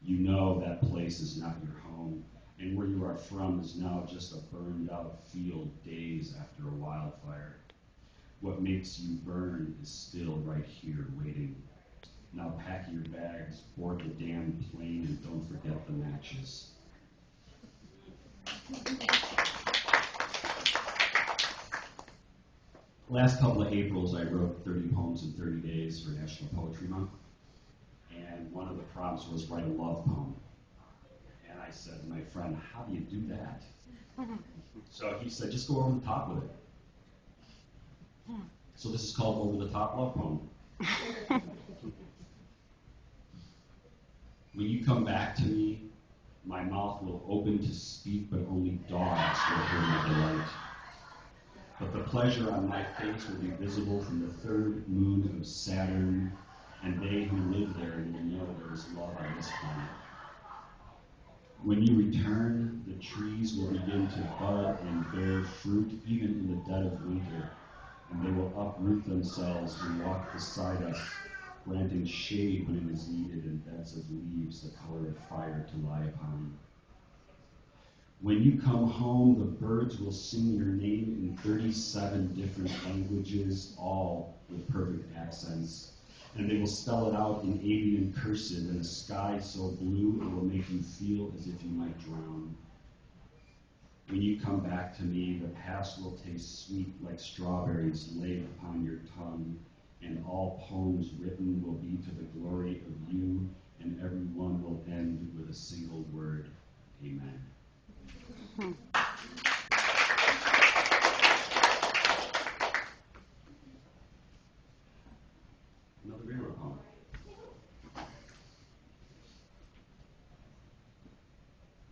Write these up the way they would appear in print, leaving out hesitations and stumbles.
You know that place is not your home, and where you are from is now just a burned out field days after a wildfire. What makes you burn is still right here waiting. Now pack your bags, board the damn plane, and don't forget the matches. Last couple of Aprils, I wrote 30 poems in 30 days for National Poetry Month. And one of the prompts was write a love poem. And I said to my friend, how do you do that? So he said, just go over the top with it. So this is called Over the Top Love Poem. When you come back to me, my mouth will open to speak, but only dogs will hear my delight. But the pleasure on my face will be visible from the third moon of Saturn, and they who live there will know there is love on this planet. When you return, the trees will begin to bud and bear fruit even in the dead of winter, and they will uproot themselves and walk beside us, granting shade when it is needed and beds of leaves the color of fire to lie upon. When you come home, the birds will sing your name in 37 different languages, all with perfect accents. And they will spell it out in avian cursive in a sky so blue it will make you feel as if you might drown. When you come back to me, the past will taste sweet like strawberries laid upon your tongue, and all poems written will be to the glory of you, and every one will end with a single word, amen. Another railroad poem.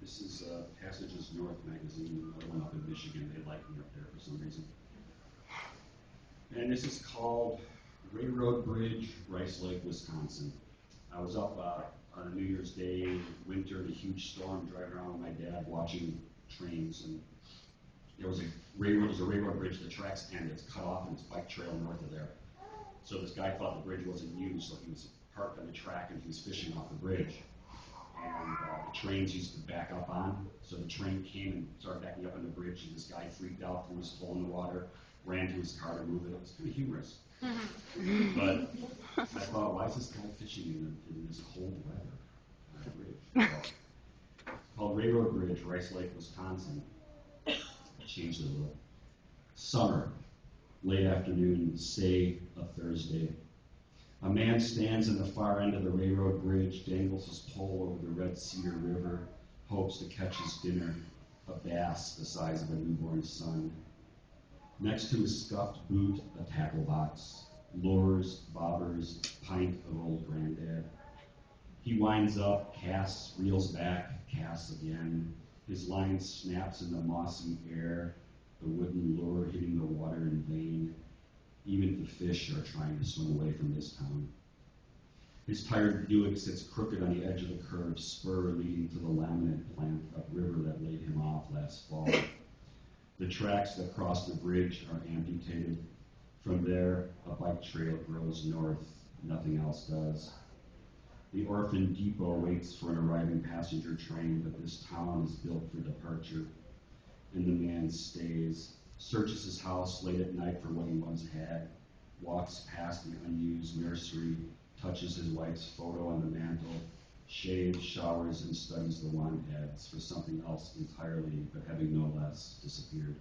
This is Passages North magazine, another one up in Michigan. They like me up there for some reason. And this is called Railroad Bridge, Rice Lake, Wisconsin. I was up on a New Year's Day, winter, in a huge storm, driving around with my dad watching trains, and there was a railroad bridge, the tracks end, it's cut off, and it's bike trail north of there. So this guy thought the bridge wasn't used, so he was parked on the track and he was fishing off the bridge. And the trains used to back up on, so the train came and started backing up on the bridge, and this guy freaked out, threw his pole in the water, ran to his car to move it. It was kind of humorous. But I thought, why is this guy fishing in this cold weather on a bridge? So, it's called Railroad Bridge, Rice Lake, Wisconsin. I changed it a little. Summer, late afternoon, say a Thursday. A man stands in the far end of the railroad bridge, dangles his pole over the Red Cedar River, hopes to catch his dinner, a bass the size of a newborn son. Next to his scuffed boot, a tackle box, lures, bobbers, pint of old granddad. He winds up, casts, reels back, casts again. His line snaps in the mossy air, the wooden lure hitting the water in vain. Even the fish are trying to swim away from this town. His tired Buick sits crooked on the edge of the curved spur leading to the laminate plant upriver that laid him off last fall. The tracks that cross the bridge are amputated. From there, a bike trail grows north. Nothing else does. The orphan depot waits for an arriving passenger train, but this town is built for departure. And the man stays, searches his house late at night for what he once had, walks past the unused nursery, touches his wife's photo on the mantle, shaves, showers, and studies the lawn ads for something else entirely, but having no less disappeared.